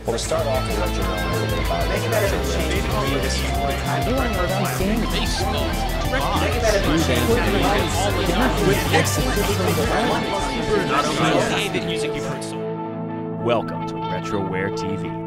Well, to start off, we'll let you know a little bit about Welcome to Retroware TV.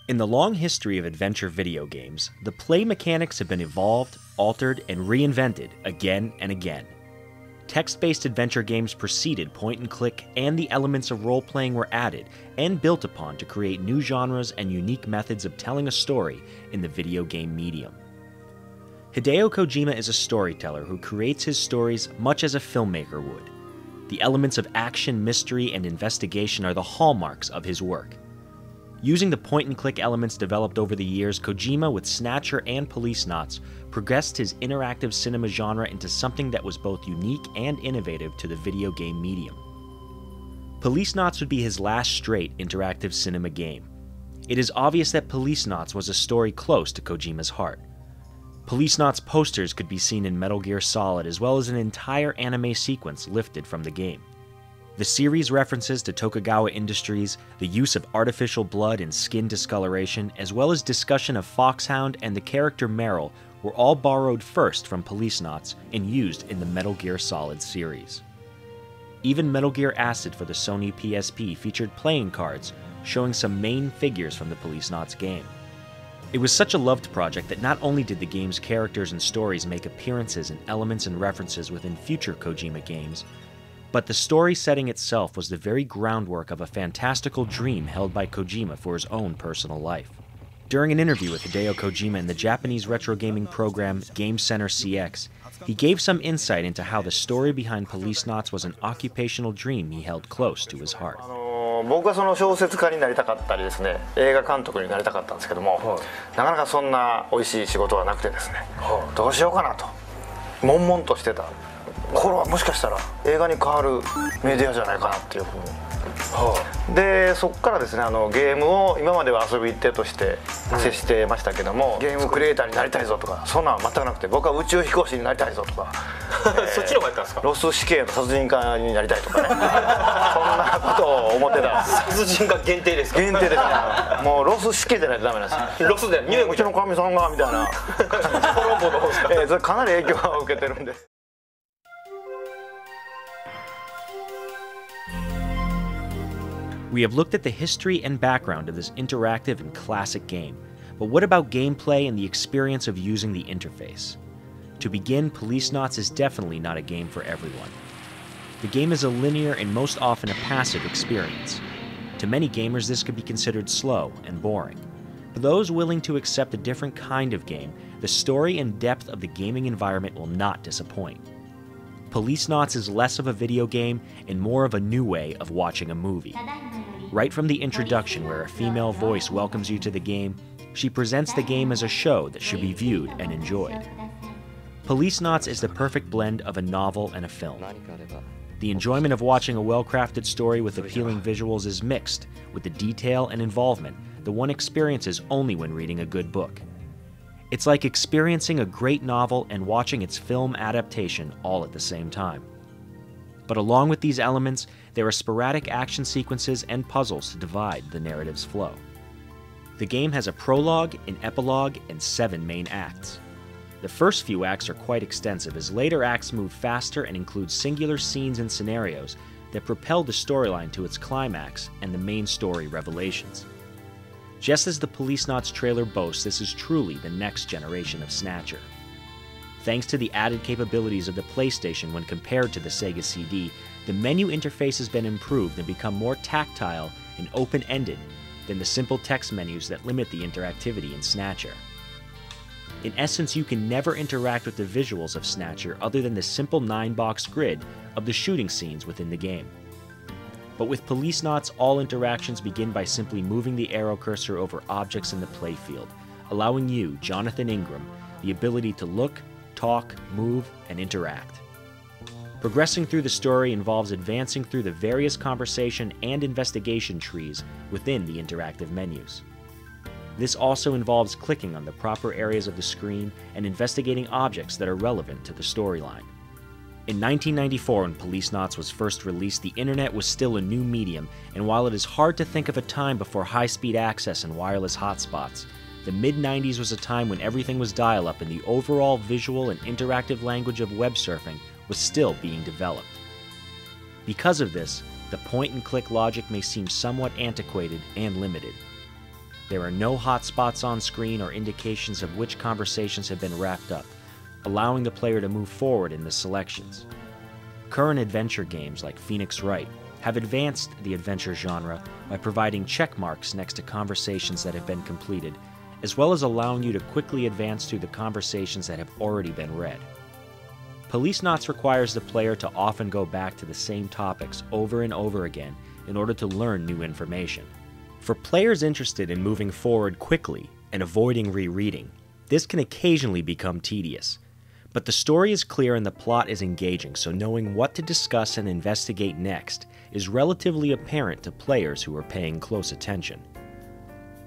In the long history of adventure video games, the play mechanics have been evolved, altered, and reinvented again and again. Text-based adventure games preceded point-and-click, and the elements of role-playing were added and built upon to create new genres and unique methods of telling a story in the video game medium. Hideo Kojima is a storyteller who creates his stories much as a filmmaker would. The elements of action, mystery, and investigation are the hallmarks of his work. Using the point-and-click elements developed over the years, Kojima, with Snatcher and Policenauts, progressed his interactive cinema genre into something that was both unique and innovative to the video game medium. Policenauts would be his last straight interactive cinema game. It is obvious that Policenauts was a story close to Kojima's heart. Policenauts posters could be seen in Metal Gear Solid, as well as an entire anime sequence lifted from the game. The series references to Tokugawa Industries, the use of artificial blood and skin discoloration, as well as discussion of Foxhound and the character Meryl were all borrowed first from Policenauts and used in the Metal Gear Solid series. Even Metal Gear Acid for the Sony PSP featured playing cards showing some main figures from the Policenauts game. It was such a loved project that not only did the game's characters and stories make appearances and elements and references within future Kojima games, but the story setting itself was the very groundwork of a fantastical dream held by Kojima for his own personal life. During an interview with Hideo Kojima in the Japanese retro gaming program Game Center CX, he gave some insight into how the story behind Policenauts was an occupational dream he held close to his heart. 僕はその小説家になりたかったりですね、映画監督になりたかったんですけども、なかなかそんな美味しい仕事はなくてですね、どうしようかなと悶々としてた。これはもしかしたら映画に変わるメディアじゃないかなっていうふうに、でそこからですねゲームを今までは遊び手として接してましたけども、ゲームクリエイターになりたいぞとかそんなのは全くなくて、僕は宇宙飛行士になりたいぞとかそっちの方がやったんですか。ロス死刑の殺人家になりたいとかねそんなことを思ってた。殺人家限定ですか。限定ですね。もうロス死刑じゃないとダメなんですよ。ロスでニューヨークうちのかみさんがみたいなコロンボの方ですか。それかなり影響を受けてるんで。We have looked at the history and background of this interactive and classic game, but what about gameplay and the experience of using the interface? To begin, Policenauts is definitely not a game for everyone. The game is a linear and most often a passive experience. To many gamers, this could be considered slow and boring. For those willing to accept a different kind of game, the story and depth of the gaming environment will not disappoint. Policenauts is less of a video game and more of a new way of watching a movie. Right from the introduction, where a female voice welcomes you to the game, she presents the game as a show that should be viewed and enjoyed. Policenauts is the perfect blend of a novel and a film. The enjoyment of watching a well-crafted story with appealing visuals is mixed with the detail and involvement that one experiences only when reading a good book. It's like experiencing a great novel and watching its film adaptation all at the same time. But along with these elements, there are sporadic action sequences and puzzles to divide the narrative's flow. The game has a prologue, an epilogue, and 7 main acts. The first few acts are quite extensive, as later acts move faster and include singular scenes and scenarios that propel the storyline to its climax and the main story revelations. Just as the Policenauts trailer boasts, this is truly the next generation of Snatcher. Thanks to the added capabilities of the PlayStation when compared to the Sega CD, The menu interface has been improved and become more tactile and open-ended than the simple text menus that limit the interactivity in Snatcher. In essence, you can never interact with the visuals of Snatcher other than the simple 9-box grid of the shooting scenes within the game. But with Policenauts, all interactions begin by simply moving the arrow cursor over objects in the playfield, allowing you, Jonathan Ingram, the ability to look, talk, move, and interact. Progressing through the story involves advancing through the various conversation and investigation trees within the interactive menus. This also involves clicking on the proper areas of the screen and investigating objects that are relevant to the storyline. In 1994, when Policenauts was first released, the internet was still a new medium, and while it is hard to think of a time before high-speed access and wireless hotspots, the mid-90s was a time when everything was dial-up and the overall visual and interactive language of web surfing was still being developed. Because of this, the point-and-click logic may seem somewhat antiquated and limited. There are no hotspots on screen or indications of which conversations have been wrapped up, allowing the player to move forward in the selections. Current adventure games like Phoenix Wright have advanced the adventure genre by providing check marks next to conversations that have been completed, as well as allowing you to quickly advance through the conversations that have already been read. Policenauts requires the player to often go back to the same topics over and over again in order to learn new information. For players interested in moving forward quickly and avoiding rereading, this can occasionally become tedious. But the story is clear and the plot is engaging, so knowing what to discuss and investigate next is relatively apparent to players who are paying close attention.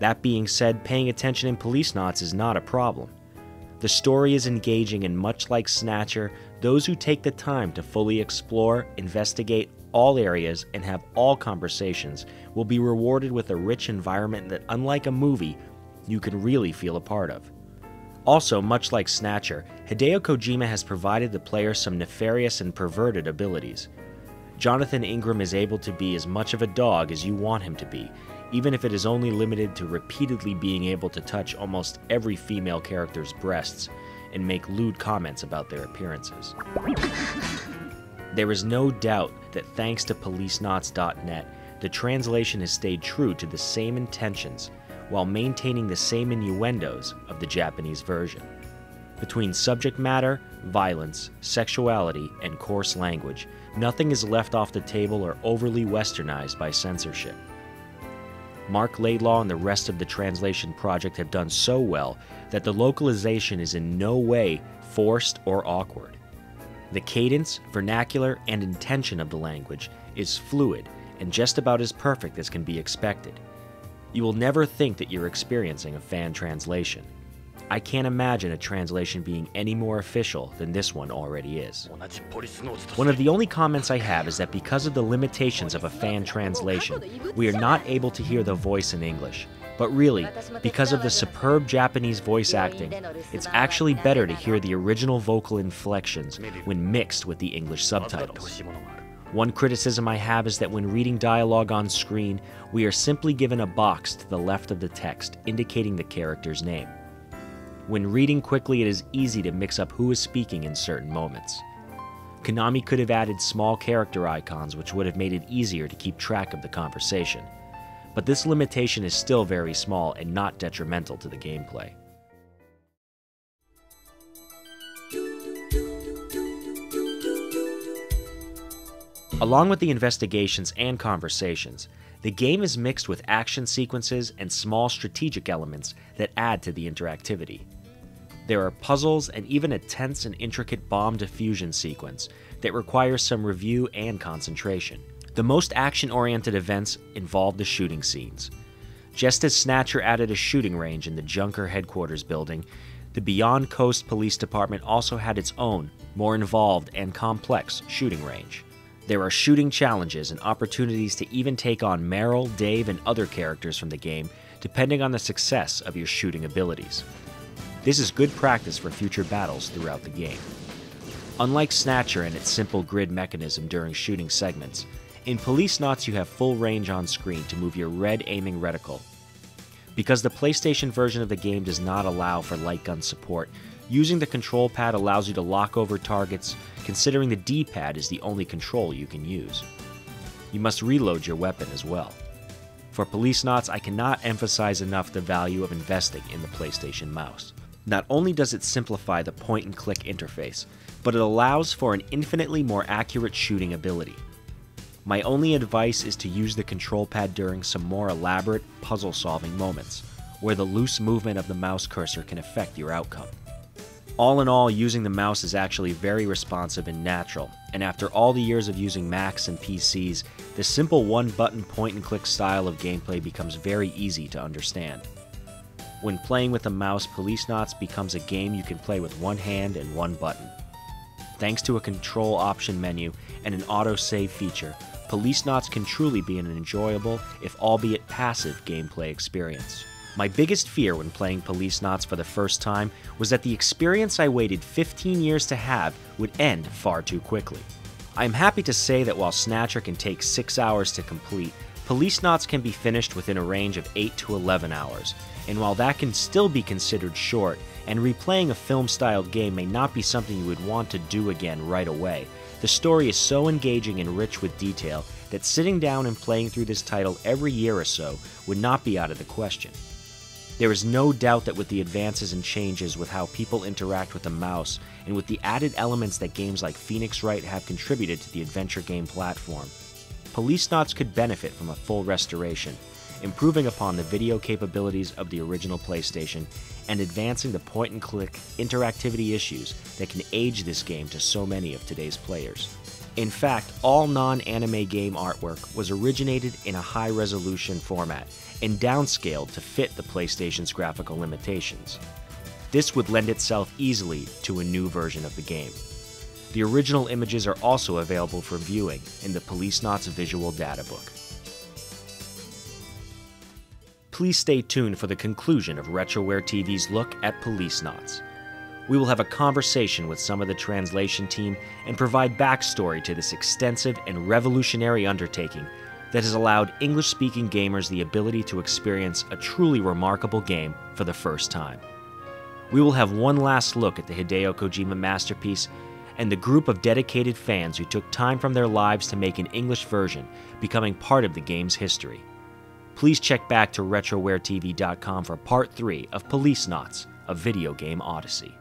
That being said, paying attention in Policenauts is not a problem. The story is engaging, and much like Snatcher, those who take the time to fully explore, investigate all areas, and have all conversations will be rewarded with a rich environment that, unlike a movie, you can really feel a part of. Also, much like Snatcher, Hideo Kojima has provided the player some nefarious and perverted abilities. Jonathan Ingram is able to be as much of a dog as you want him to be, even if it is only limited to repeatedly being able to touch almost every female character's breasts and make lewd comments about their appearances. There is no doubt that thanks to Policenauts.net, the translation has stayed true to the same intentions while maintaining the same innuendos of the Japanese version. Between subject matter, violence, sexuality, and coarse language, nothing is left off the table or overly westernized by censorship. Mark Laidlaw and the rest of the translation project have done so well that the localization is in no way forced or awkward. The cadence, vernacular, and intention of the language is fluid and just about as perfect as can be expected. You will never think that you're experiencing a fan translation. I can't imagine a translation being any more official than this one already is. One of the only comments I have is that because of the limitations of a fan translation, we are not able to hear the voice in English. But really, because of the superb Japanese voice acting, it's actually better to hear the original vocal inflections when mixed with the English subtitles. One criticism I have is that when reading dialogue on screen, we are simply given a box to the left of the text indicating the character's name. When reading quickly, it is easy to mix up who is speaking in certain moments. Konami could have added small character icons which would have made it easier to keep track of the conversation. But this limitation is still very small and not detrimental to the gameplay. Along with the investigations and conversations, the game is mixed with action sequences and small strategic elements that add to the interactivity. There are puzzles and even a tense and intricate bomb diffusion sequence that requires some review and concentration. The most action-oriented events involve the shooting scenes. Just as Snatcher added a shooting range in the Junker headquarters building, the Beyond Coast Police Department also had its own, more involved and complex shooting range. There are shooting challenges and opportunities to even take on Meryl, Dave, and other characters from the game, depending on the success of your shooting abilities. This is good practice for future battles throughout the game. Unlike Snatcher and its simple grid mechanism during shooting segments, in Policenauts you have full range on screen to move your red aiming reticle. Because the PlayStation version of the game does not allow for light gun support, using the control pad allows you to lock over targets, considering the D-pad is the only control you can use. You must reload your weapon as well. For Policenauts, I cannot emphasize enough the value of investing in the PlayStation mouse. Not only does it simplify the point-and-click interface, but it allows for an infinitely more accurate shooting ability. My only advice is to use the control pad during some more elaborate puzzle-solving moments, where the loose movement of the mouse cursor can affect your outcome. All in all, using the mouse is actually very responsive and natural, and after all the years of using Macs and PCs, the simple one-button point-and-click style of gameplay becomes very easy to understand. When playing with a mouse, Policenauts becomes a game you can play with one hand and one button. Thanks to a control option menu and an auto-save feature, Policenauts can truly be an enjoyable, if albeit passive, gameplay experience. My biggest fear when playing Policenauts for the first time was that the experience I waited 15 years to have would end far too quickly. I am happy to say that while Snatcher can take 6 hours to complete, Policenauts can be finished within a range of 8 to 11 hours, and while that can still be considered short, and replaying a film-styled game may not be something you would want to do again right away, the story is so engaging and rich with detail that sitting down and playing through this title every year or so would not be out of the question. There is no doubt that with the advances and changes with how people interact with the mouse, and with the added elements that games like Phoenix Wright have contributed to the adventure game platform, Policenauts could benefit from a full restoration, improving upon the video capabilities of the original PlayStation, and advancing the point-and-click interactivity issues that can age this game to so many of today's players. In fact, all non-anime game artwork was originated in a high-resolution format and downscaled to fit the PlayStation's graphical limitations. This would lend itself easily to a new version of the game. The original images are also available for viewing in the Policenauts Visual Databook. Please stay tuned for the conclusion of Retroware TV's look at Policenauts. We will have a conversation with some of the translation team and provide backstory to this extensive and revolutionary undertaking that has allowed English-speaking gamers the ability to experience a truly remarkable game for the first time. We will have one last look at the Hideo Kojima masterpiece and the group of dedicated fans who took time from their lives to make an English version, becoming part of the game's history. Please check back to RetrowareTV.com for Part 3 of Policenauts, a video game odyssey.